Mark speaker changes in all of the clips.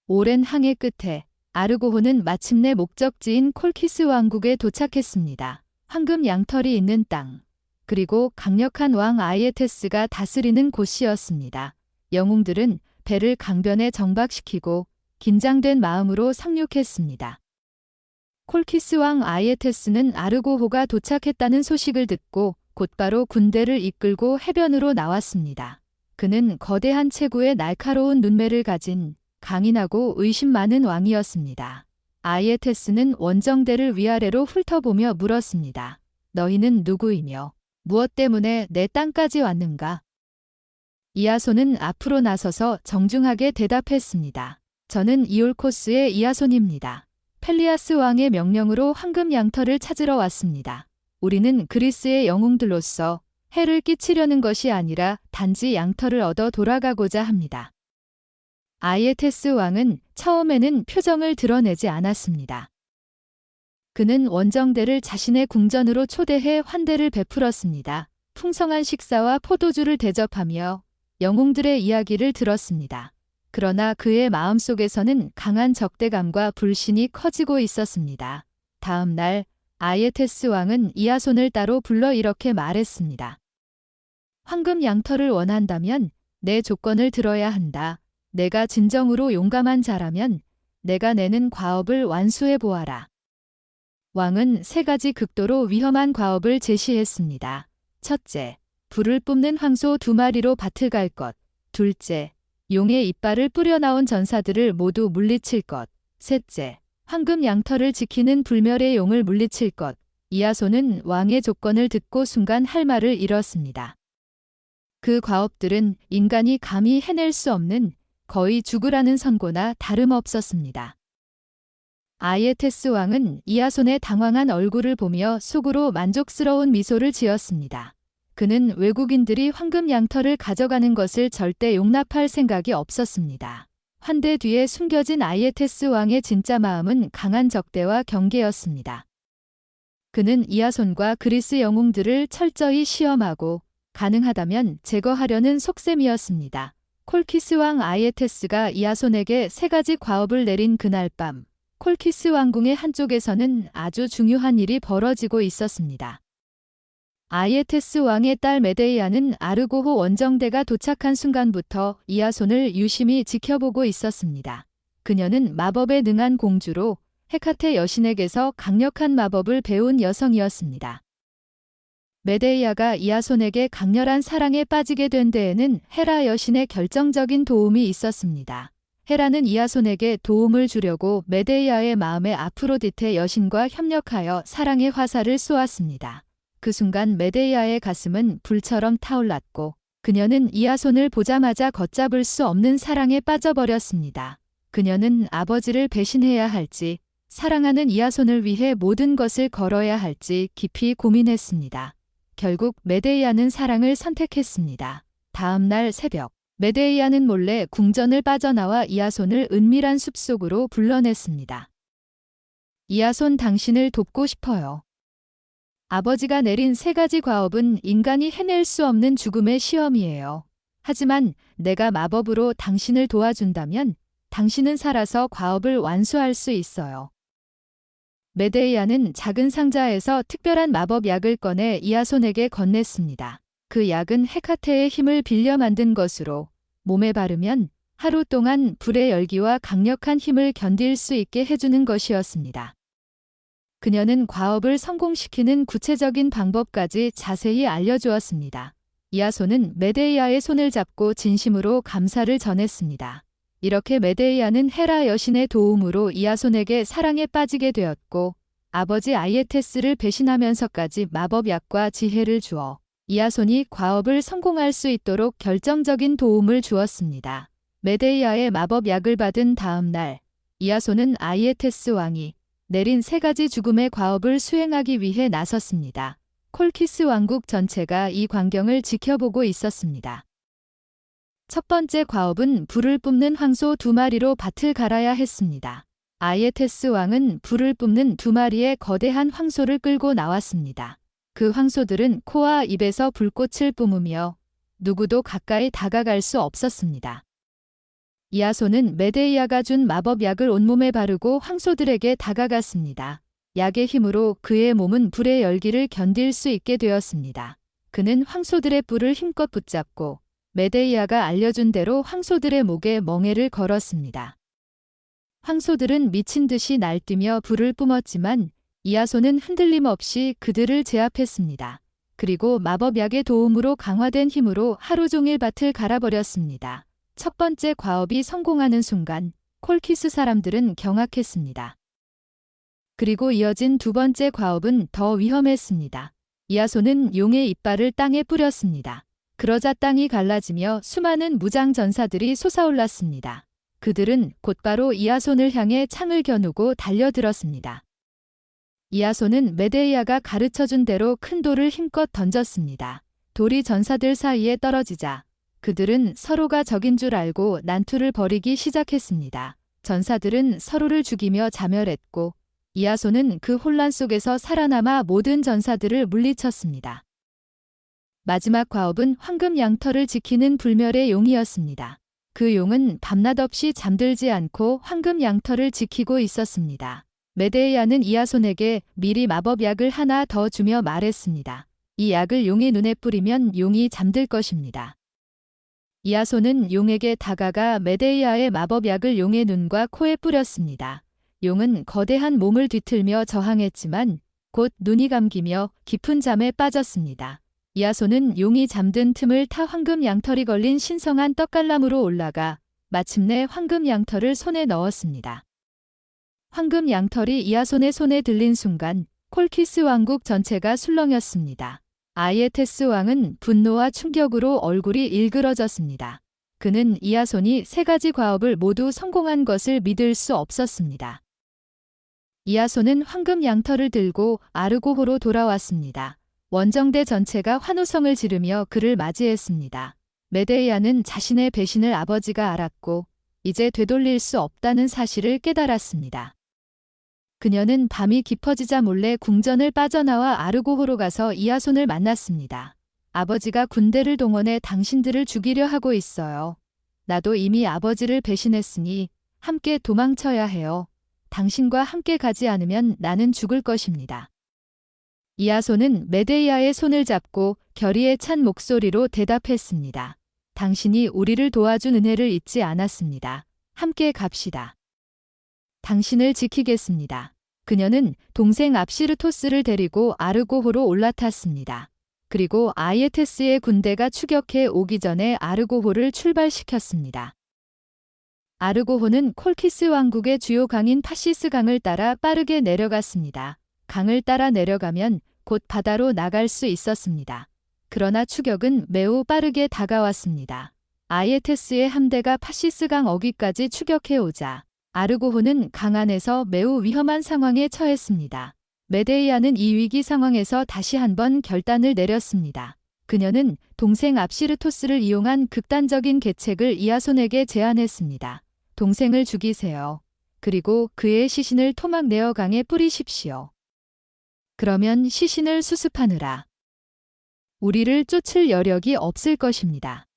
Speaker 1: 오랜 항해 끝에 아르고호는 마침내 목적지인 콜키스 왕국에 도착했습니다. 황금 양털이 있는 땅, 그리고 강력한 왕 아이에테스가 다스리는 곳이었습니다. 영웅들은 배를 강변에 정박시키고 긴장된 마음으로 상륙했습니다. 콜키스 왕 아이에테스는 아르고호가 도착했다는 소식을 듣고 곧바로 군대를 이끌고 해변으로 나왔습니다. 그는 거대한 체구에 날카로운 눈매를 가진 강인하고 의심 많은 왕이었습니다. 아이에테스는 원정대를 위아래로 훑어보며 물었습니다. 너희는 누구이며 무엇 때문에 내 땅까지 왔는가? 이아손은 앞으로 나서서 정중하게 대답했습니다. 저는 이올코스의 이아손입니다. 펠리아스 왕의 명령으로 황금 양털을 찾으러 왔습니다. 우리는 그리스의 영웅들로서 해를 끼치려는 것이 아니라 단지 양털을 얻어 돌아가고자 합니다. 아이에테스 왕은 처음에는 표정을 드러내지 않았습니다. 그는 원정대를 자신의 궁전으로 초대해 환대를 베풀었습니다. 풍성한 식사와 포도주를 대접하며 영웅들의 이야기를 들었습니다. 그러나 그의 마음속에서는 강한 적대감과 불신이 커지고 있었습니다. 다음 날 아이에테스 왕은 이아손을 따로 불러 이렇게 말했습니다. 황금 양털을 원한다면 내 조건을 들어야 한다. 내가 진정으로 용감한 자라면 내가 내는 과업을 완수해 보아라. 왕은 3가지 극도로 위험한 과업을 제시했습니다. 첫째, 불을 뿜는 황소 2마리로 밭을 갈 것. 둘째, 용의 이빨을 뿌려나온 전사들을 모두 물리칠 것. 셋째, 황금 양털을 지키는 불멸의 용을 물리칠 것. 이아손은 왕의 조건을 듣고 순간 할 말을 잃었습니다. 그 과업들은 인간이 감히 해낼 수 없는 거의 죽으라는 선고나 다름없었습니다. 아이에테스 왕은 이아손의 당황한 얼굴을 보며 속으로 만족스러운 미소를 지었습니다. 그는 외국인들이 황금 양털을 가져가는 것을 절대 용납할 생각이 없었습니다. 환대 뒤에 숨겨진 아이에테스 왕의 진짜 마음은 강한 적대와 경계였습니다. 그는 이아손과 그리스 영웅들을 철저히 시험하고 가능하다면 제거하려는 속셈이었습니다. 콜키스 왕 아이에테스가 이아손에게 3가지 과업을 내린 그날 밤, 콜키스 왕궁의 한쪽에서는 아주 중요한 일이 벌어지고 있었습니다. 아이에테스 왕의 딸 메데이아는 아르고호 원정대가 도착한 순간부터 이아손을 유심히 지켜보고 있었습니다. 그녀는 마법에 능한 공주로 헤카테 여신에게서 강력한 마법을 배운 여성이었습니다. 메데이아가 이아손에게 강렬한 사랑에 빠지게 된 데에는 헤라 여신의 결정적인 도움이 있었습니다. 헤라는 이아손에게 도움을 주려고 메데이아의 마음에 아프로디테 여신과 협력하여 사랑의 화살을 쏘았습니다. 그 순간 메데이아의 가슴은 불처럼 타올랐고 그녀는 이아손을 보자마자 걷잡을 수 없는 사랑에 빠져버렸습니다. 그녀는 아버지를 배신해야 할지 사랑하는 이아손을 위해 모든 것을 걸어야 할지 깊이 고민했습니다. 결국 메데이아는 사랑을 선택했습니다. 다음 날 새벽, 메데이아는 몰래 궁전을 빠져나와 이아손을 은밀한 숲속으로 불러냈습니다. 이아손, 당신을 돕고 싶어요. 아버지가 내린 3가지 과업은 인간이 해낼 수 없는 죽음의 시험이에요. 하지만 내가 마법으로 당신을 도와준다면 당신은 살아서 과업을 완수할 수 있어요. 메데이아는 작은 상자에서 특별한 마법 약을 꺼내 이아손에게 건넸습니다. 그 약은 헤카테의 힘을 빌려 만든 것으로 몸에 바르면 하루 동안 불의 열기와 강력한 힘을 견딜 수 있게 해주는 것이었습니다. 그녀는 과업을 성공시키는 구체적인 방법까지 자세히 알려주었습니다. 이아손은 메데이아의 손을 잡고 진심으로 감사를 전했습니다. 이렇게 메데이아는 헤라 여신의 도움으로 이아손에게 사랑에 빠지게 되었고 아버지 아이에테스를 배신하면서까지 마법약과 지혜를 주어 이아손이 과업을 성공할 수 있도록 결정적인 도움을 주었습니다. 메데이아의 마법약을 받은 다음 날, 이아손은 아이에테스 왕이 내린 3가지 죽음의 과업을 수행하기 위해 나섰습니다. 콜키스 왕국 전체가 이 광경을 지켜보고 있었습니다. 첫 번째 과업은 불을 뿜는 황소 2마리로 밭을 갈아야 했습니다. 아이에테스 왕은 불을 뿜는 2마리의 거대한 황소를 끌고 나왔습니다. 그 황소들은 코와 입에서 불꽃을 뿜으며 누구도 가까이 다가갈 수 없었습니다. 이하손은 메데이아가 준 마법약을 온몸에 바르고 황소들에게 다가갔습니다. 약의 힘으로 그의 몸은 불의 열기를 견딜 수 있게 되었습니다. 그는 황소들의 뿔을 힘껏 붙잡고 메데이아가 알려준 대로 황소들의 목에 멍에를 걸었습니다. 황소들은 미친 듯이 날뛰며 불을 뿜었지만 이하손은 흔들림 없이 그들을 제압했습니다. 그리고 마법약의 도움으로 강화된 힘으로 하루 종일 밭을 갈아버렸습니다. 첫 번째 과업이 성공하는 순간 콜키스 사람들은 경악했습니다. 그리고 이어진 두 번째 과업은 더 위험했습니다. 이하손은 용의 이빨을 땅에 뿌렸습니다. 그러자 땅이 갈라지며 수많은 무장 전사들이 솟아올랐습니다. 그들은 곧바로 이하손을 향해 창을 겨누고 달려들었습니다. 이하손은 메데이아가 가르쳐준 대로 큰 돌을 힘껏 던졌습니다. 돌이 전사들 사이에 떨어지자 그들은 서로가 적인 줄 알고 난투를 벌이기 시작했습니다. 전사들은 서로를 죽이며 자멸했고 이하손은 그 혼란 속에서 살아남아 모든 전사들을 물리쳤습니다. 마지막 과업은 황금 양털을 지키는 불멸의 용이었습니다. 그 용은 밤낮 없이 잠들지 않고 황금 양털을 지키고 있었습니다. 메데이아는 이하손에게 미리 마법약을 하나 더 주며 말했습니다. 이 약을 용의 눈에 뿌리면 용이 잠들 것입니다. 이하손은 용에게 다가가 메데이아의 마법약을 용의 눈과 코에 뿌렸습니다. 용은 거대한 몸을 뒤틀며 저항했지만 곧 눈이 감기며 깊은 잠에 빠졌습니다. 이하손은 용이 잠든 틈을 타 황금 양털이 걸린 신성한 떡갈람으로 올라가 마침내 황금 양털을 손에 넣었습니다. 황금 양털이 이하손의 손에 들린 순간 콜키스 왕국 전체가 술렁였습니다. 아이에테스 왕은 분노와 충격으로 얼굴이 일그러졌습니다. 그는 이하손이 세 가지 과업을 모두 성공한 것을 믿을 수 없었습니다. 이하손은 황금 양털을 들고 아르고호로 돌아왔습니다. 원정대 전체가 환호성을 지르며 그를 맞이했습니다. 메데이아는 자신의 배신을 아버지가 알았고 이제 되돌릴 수 없다는 사실을 깨달았습니다. 그녀는 밤이 깊어지자 몰래 궁전을 빠져나와 아르고호로 가서 이하손을 만났습니다. 아버지가 군대를 동원해 당신들을 죽이려 하고 있어요. 나도 이미 아버지를 배신했으니 함께 도망쳐야 해요. 당신과 함께 가지 않으면 나는 죽을 것입니다. 이하손은 메데이아의 손을 잡고 결의에 찬 목소리로 대답했습니다. 당신이 우리를 도와준 은혜를 잊지 않았습니다. 함께 갑시다. 당신을 지키겠습니다. 그녀는 동생 압시르토스를 데리고 아르고호로 올라탔습니다. 그리고 아이에테스의 군대가 추격해 오기 전에 아르고호를 출발시켰습니다. 아르고호는 콜키스 왕국의 주요 강인 파시스 강을 따라 빠르게 내려갔습니다. 강을 따라 내려가면 곧 바다로 나갈 수 있었습니다. 그러나 추격은 매우 빠르게 다가왔습니다. 아이에테스의 함대가 파시스 강 어귀까지 추격해 오자 아르고호는 강 안에서 매우 위험한 상황에 처했습니다. 메데이아는 이 위기 상황에서 다시 한번 결단을 내렸습니다. 그녀는 동생 압시르토스를 이용한 극단적인 계책을 이하손에게 제안했습니다. 동생을 죽이세요. 그리고 그의 시신을 토막 내어 강에 뿌리십시오. 그러면 시신을 수습하느라 우리를 쫓을 여력이 없을 것입니다.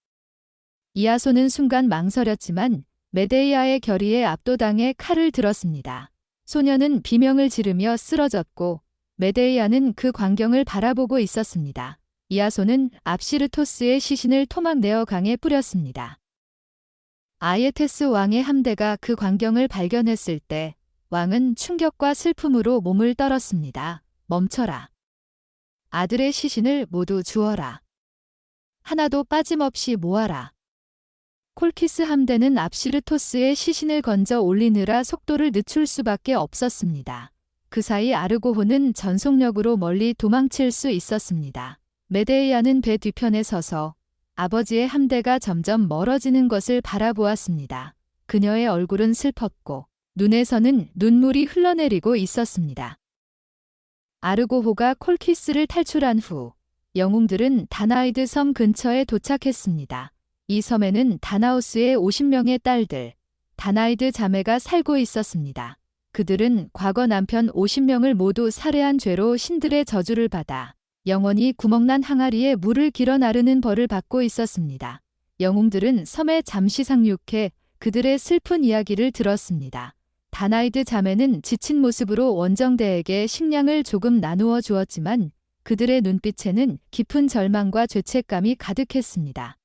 Speaker 1: 이하손은 순간 망설였지만 메데이아의 결의에 압도당해 칼을 들었습니다. 소녀는 비명을 지르며 쓰러졌고 메데이아는 그 광경을 바라보고 있었습니다. 이하손은 압시르토스의 시신을 토막 내어 강에 뿌렸습니다. 아이에테스 왕의 함대가 그 광경을 발견했을 때 왕은 충격과 슬픔으로 몸을 떨었습니다. 멈춰라. 아들의 시신을 모두 주어라. 하나도 빠짐없이 모아라. 콜키스 함대는 압시르토스의 시신을 건져 올리느라 속도를 늦출 수밖에 없었습니다. 그 사이 아르고호는 전속력으로 멀리 도망칠 수 있었습니다. 메데이아는 배 뒤편에 서서 아버지의 함대가 점점 멀어지는 것을 바라보았습니다. 그녀의 얼굴은 슬펐고 눈에서는 눈물이 흘러내리고 있었습니다. 아르고호가 콜키스를 탈출한 후 영웅들은 다나이드 섬 근처에 도착했습니다. 이 섬에는 다나우스의 50명의 딸들, 다나이드 자매가 살고 있었습니다. 그들은 과거 남편 50명을 모두 살해한 죄로 신들의 저주를 받아 영원히 구멍난 항아리에 물을 길어 나르는 벌을 받고 있었습니다. 영웅들은 섬에 잠시 상륙해 그들의 슬픈 이야기를 들었습니다. 다나이드 자매는 지친 모습으로 원정대에게 식량을 조금 나누어 주었지만 그들의 눈빛에는 깊은 절망과 죄책감이 가득했습니다.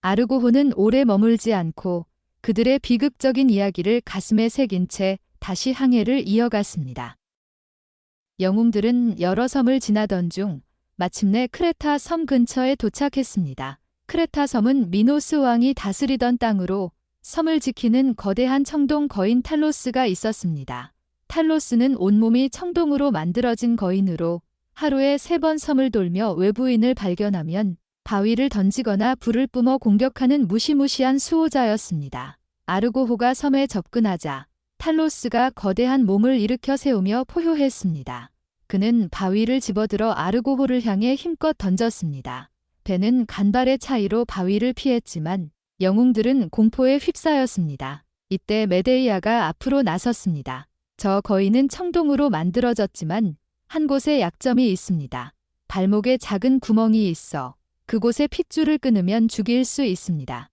Speaker 1: 아르고호는 오래 머물지 않고 그들의 비극적인 이야기를 가슴에 새긴 채 다시 항해를 이어갔습니다. 영웅들은 여러 섬을 지나던 중 마침내 크레타 섬 근처에 도착했습니다. 크레타 섬은 미노스 왕이 다스리던 땅으로 섬을 지키는 거대한 청동 거인 탈로스가 있었습니다. 탈로스는 온몸이 청동으로 만들어진 거인으로 하루에 3번 섬을 돌며 외부인을 발견하면 바위를 던지거나 불을 뿜어 공격하는 무시무시한 수호자였습니다. 아르고호가 섬에 접근하자 탈로스가 거대한 몸을 일으켜 세우며 포효했습니다. 그는 바위를 집어들어 아르고호를 향해 힘껏 던졌습니다. 배는 간발의 차이로 바위를 피했지만 영웅들은 공포에 휩싸였습니다. 이때 메데이아가 앞으로 나섰습니다. 저 거인은 청동으로 만들어졌지만 한 곳에 약점이 있습니다. 발목에 작은 구멍이 있어 그곳에 핏줄을 끊으면 죽일 수 있습니다.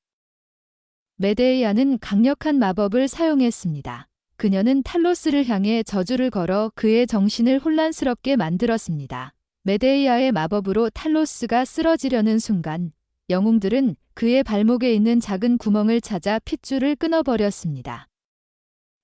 Speaker 1: 메데이아는 강력한 마법을 사용했습니다. 그녀는 탈로스를 향해 저주를 걸어 그의 정신을 혼란스럽게 만들었습니다. 메데이아의 마법으로 탈로스가 쓰러지려는 순간 영웅들은 그의 발목에 있는 작은 구멍을 찾아 핏줄을 끊어버렸습니다.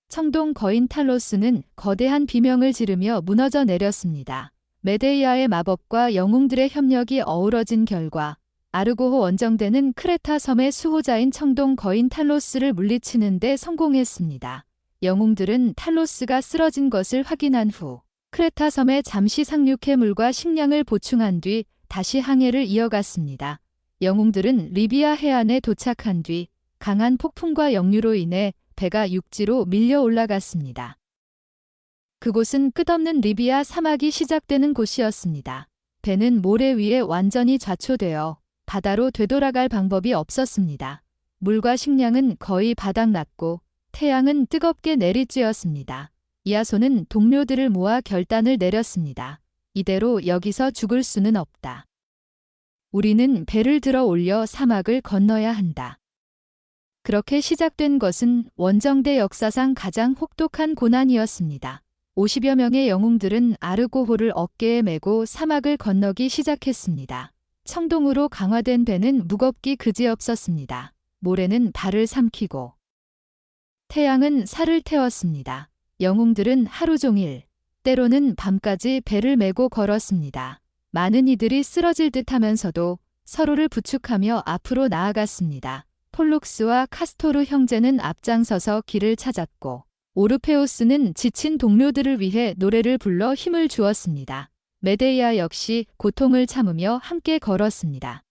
Speaker 1: 청동 거인 탈로스는 거대한 비명을 지르며 무너져 내렸습니다. 메데이아의 마법과 영웅들의 협력이 어우러진 결과 아르고호 원정대는 크레타 섬의 수호자인 청동 거인 탈로스를 물리치는 데 성공했습니다. 영웅들은 탈로스가 쓰러진 것을 확인한 후 크레타 섬에 잠시 상륙해 물과 식량을 보충한 뒤 다시 항해를 이어갔습니다. 영웅들은 리비아 해안에 도착한 뒤 강한 폭풍과 역류로 인해 배가 육지로 밀려 올라갔습니다. 그곳은 끝없는 리비아 사막이 시작되는 곳이었습니다. 배는 모래 위에 완전히 좌초되어 바다로 되돌아갈 방법이 없었습니다. 물과 식량은 거의 바닥났고 태양은 뜨겁게 내리쬐었습니다. 이아손은 동료들을 모아 결단을 내렸습니다. 이대로 여기서 죽을 수는 없다. 우리는 배를 들어 올려 사막을 건너야 한다. 그렇게 시작된 것은 원정대 역사상 가장 혹독한 고난이었습니다. 50여 명의 영웅들은 아르고호를 어깨에 메고 사막을 건너기 시작했습니다. 청동으로 강화된 배는 무겁기 그지없었습니다. 모래는 발을 삼키고 태양은 살을 태웠습니다. 영웅들은 하루 종일, 때로는 밤까지 배를 메고 걸었습니다. 많은 이들이 쓰러질 듯 하면서도 서로를 부축하며 앞으로 나아갔습니다. 폴룩스와 카스토르 형제는 앞장서서 길을 찾았고 오르페우스는 지친 동료들을 위해 노래를 불러 힘을 주었습니다. 메데이아 역시 고통을 참으며 함께 걸었습니다.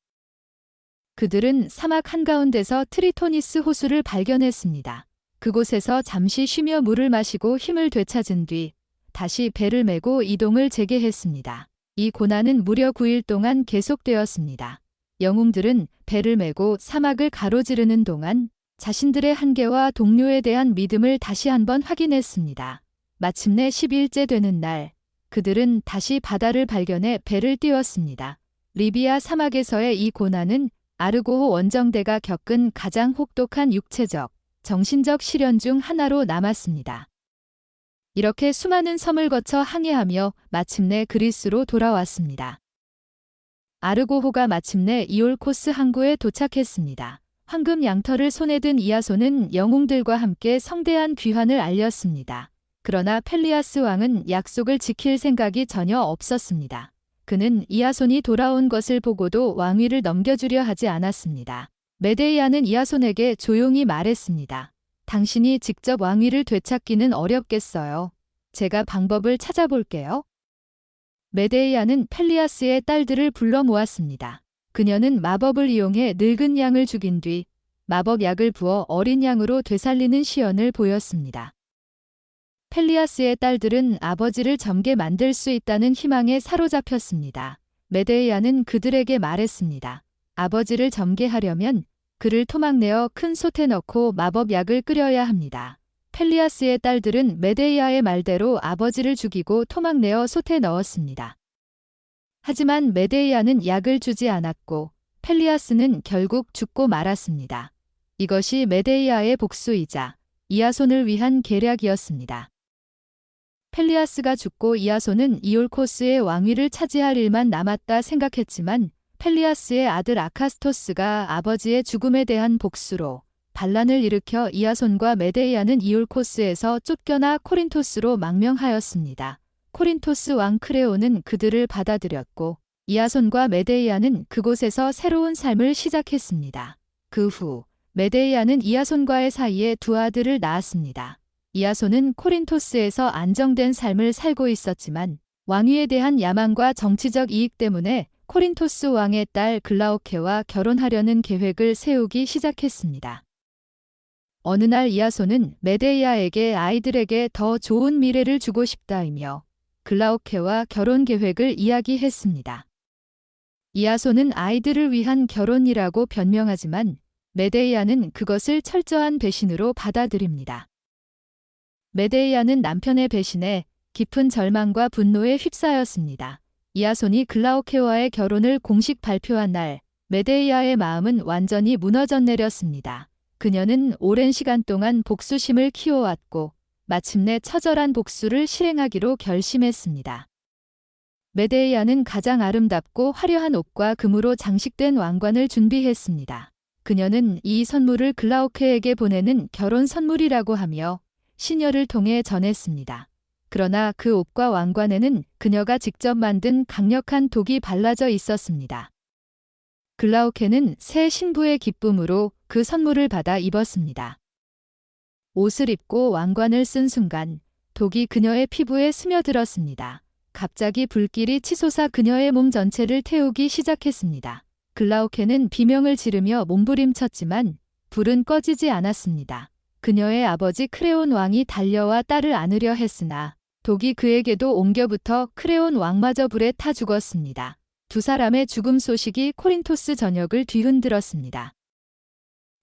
Speaker 1: 그들은 사막 한가운데서 트리토니스 호수를 발견했습니다. 그곳에서 잠시 쉬며 물을 마시고 힘을 되찾은 뒤 다시 배를 메고 이동을 재개했습니다. 이 고난은 무려 9일 동안 계속되었습니다. 영웅들은 배를 메고 사막을 가로지르는 동안 자신들의 한계와 동료에 대한 믿음을 다시 한번 확인했습니다. 마침내 10일째 되는 날, 그들은 다시 바다를 발견해 배를 띄웠습니다. 리비아 사막에서의 이 고난은 아르고호 원정대가 겪은 가장 혹독한 육체적, 정신적 시련 중 하나로 남았습니다. 이렇게 수많은 섬을 거쳐 항해하며 마침내 그리스로 돌아왔습니다. 아르고호가 마침내 이올코스 항구에 도착했습니다. 황금 양털을 손에 든 이아손은 영웅들과 함께 성대한 귀환을 알렸습니다. 그러나 펠리아스 왕은 약속을 지킬 생각이 전혀 없었습니다. 그는 이아손이 돌아온 것을 보고도 왕위를 넘겨주려 하지 않았습니다. 메데이아는 이아손에게 조용히 말했습니다. 당신이 직접 왕위를 되찾기는 어렵겠어요. 제가 방법을 찾아볼게요. 메데이아는 펠리아스의 딸들을 불러 모았습니다. 그녀는 마법을 이용해 늙은 양을 죽인 뒤 마법약을 부어 어린 양으로 되살리는 시연을 보였습니다. 펠리아스의 딸들은 아버지를 젊게 만들 수 있다는 희망에 사로잡혔습니다. 메데이아는 그들에게 말했습니다. 아버지를 젊게 하려면 그를 토막내어 큰 솥에 넣고 마법약을 끓여야 합니다. 펠리아스의 딸들은 메데이아의 말대로 아버지를 죽이고 토막내어 솥에 넣었습니다. 하지만 메데이아는 약을 주지 않았고 펠리아스는 결국 죽고 말았습니다. 이것이 메데이아의 복수이자 이아손을 위한 계략이었습니다. 펠리아스가 죽고 이아손은 이올코스의 왕위를 차지할 일만 남았다 생각했지만 펠리아스의 아들 아카스토스가 아버지의 죽음에 대한 복수로 반란을 일으켜 이아손과 메데이아는 이올코스에서 쫓겨나 코린토스로 망명하였습니다. 코린토스 왕 크레오는 그들을 받아들였고 이아손과 메데이아는 그곳에서 새로운 삶을 시작했습니다. 그 후 메데이아는 이아손과의 사이에 두 아들을 낳았습니다. 이아손은 코린토스에서 안정된 삶을 살고 있었지만 왕위에 대한 야망과 정치적 이익 때문에 코린토스 왕의 딸 글라오케와 결혼하려는 계획을 세우기 시작했습니다. 어느 날 이아손은 메데이아에게 아이들에게 더 좋은 미래를 주고 싶다이며 글라오케와 결혼 계획을 이야기했습니다. 이아손은 아이들을 위한 결혼이라고 변명하지만 메데이아는 그것을 철저한 배신으로 받아들입니다. 메데이아는 남편의 배신에 깊은 절망과 분노에 휩싸였습니다. 이아손이 글라오케와의 결혼을 공식 발표한 날 메데이아의 마음은 완전히 무너져 내렸습니다. 그녀는 오랜 시간 동안 복수심을 키워왔고 마침내 처절한 복수를 실행하기로 결심했습니다. 메데이아는 가장 아름답고 화려한 옷과 금으로 장식된 왕관을 준비했습니다. 그녀는 이 선물을 글라오케에게 보내는 결혼 선물이라고 하며 시녀를 통해 전했습니다. 그러나 그 옷과 왕관에는 그녀가 직접 만든 강력한 독이 발라져 있었습니다. 글라오케는 새 신부의 기쁨으로 그 선물을 받아 입었습니다. 옷을 입고 왕관을 쓴 순간 독이 그녀의 피부에 스며들었습니다. 갑자기 불길이 치솟아 그녀의 몸 전체를 태우기 시작했습니다. 글라오케는 비명을 지르며 몸부림쳤지만 불은 꺼지지 않았습니다. 그녀의 아버지 크레온 왕이 달려와 딸을 안으려 했으나 독이 그에게도 옮겨붙어 크레온 왕마저 불에 타 죽었습니다. 두 사람의 죽음 소식이 코린토스 전역을 뒤흔들었습니다.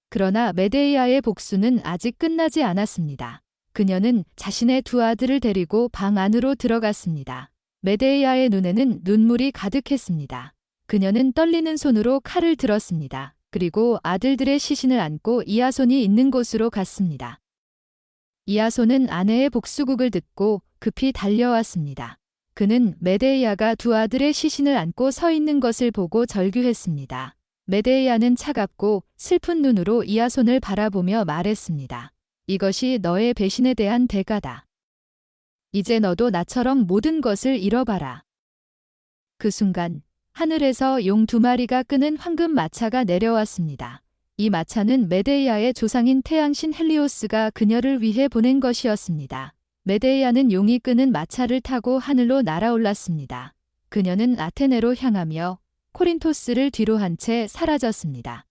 Speaker 1: 그러나 메데이아의 복수는 아직 끝나지 않았습니다. 그녀는 자신의 두 아들을 데리고 방 안으로 들어갔습니다. 메데이아의 눈에는 눈물이 가득했습니다. 그녀는 떨리는 손으로 칼을 들었습니다. 그리고 아들들의 시신을 안고 이아손이 있는 곳으로 갔습니다. 이아손은 아내의 복수극을 듣고 급히 달려왔습니다. 그는 메데이아가 두 아들의 시신을 안고 서 있는 것을 보고 절규했습니다. 메데이아는 차갑고 슬픈 눈으로 이아손을 바라보며 말했습니다. 이것이 너의 배신에 대한 대가다. 이제 너도 나처럼 모든 것을 잃어봐라. 그 순간 하늘에서 용 두 마리가 끄는 황금 마차가 내려왔습니다. 이 마차는 메데이아의 조상인 태양신 헬리오스가 그녀를 위해 보낸 것이었습니다. 메데이아는 용이 끄는 마차를 타고 하늘로 날아올랐습니다. 그녀는 아테네로 향하며 코린토스를 뒤로 한 채 사라졌습니다.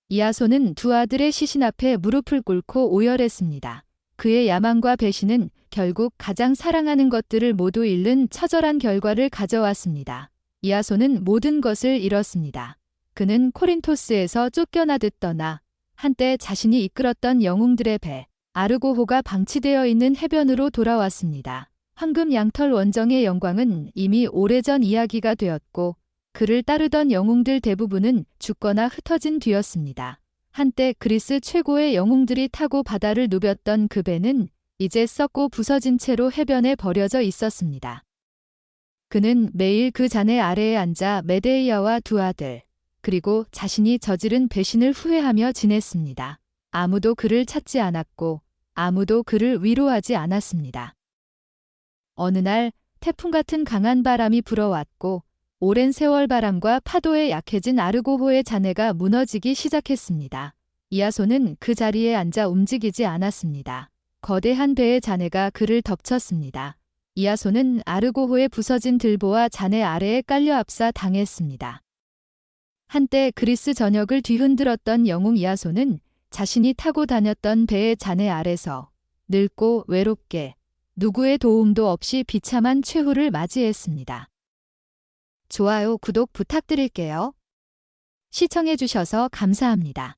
Speaker 1: 이아손은 두 아들의 시신 앞에 무릎을 꿇고 오열했습니다. 그의 야망과 배신은 결국 가장 사랑하는 것들을 모두 잃는 처절한 결과를 가져왔습니다. 이아손은 모든 것을 잃었습니다. 그는 코린토스에서 쫓겨나듯 떠나 한때 자신이 이끌었던 영웅들의 배 아르고호가 방치되어 있는 해변으로 돌아왔습니다. 황금 양털 원정의 영광은 이미 오래전 이야기가 되었고 그를 따르던 영웅들 대부분은 죽거나 흩어진 뒤였습니다. 한때 그리스 최고의 영웅들이 타고 바다를 누볐던 그 배는 이제 썩고 부서진 채로 해변에 버려져 있었습니다. 그는 매일 그 잔해 아래에 앉아 메데이아와 두 아들, 그리고 자신이 저지른 배신을 후회하며 지냈습니다. 아무도 그를 찾지 않았고 아무도 그를 위로하지 않았습니다. 어느 날 태풍 같은 강한 바람이 불어왔고 오랜 세월 바람과 파도에 약해진 아르고호의 잔해가 무너지기 시작했습니다. 이아손은 그 자리에 앉아 움직이지 않았습니다. 거대한 배의 잔해가 그를 덮쳤습니다. 이아손은 아르고호의 부서진 들보와 잔해 아래에 깔려 압사 당했습니다. 한때 그리스 전역을 뒤흔들었던 영웅 이아손은 자신이 타고 다녔던 배의 잔해 아래서 늙고 외롭게 누구의 도움도 없이 비참한 최후를 맞이했습니다. 좋아요, 구독 부탁드릴게요. 시청해주셔서 감사합니다.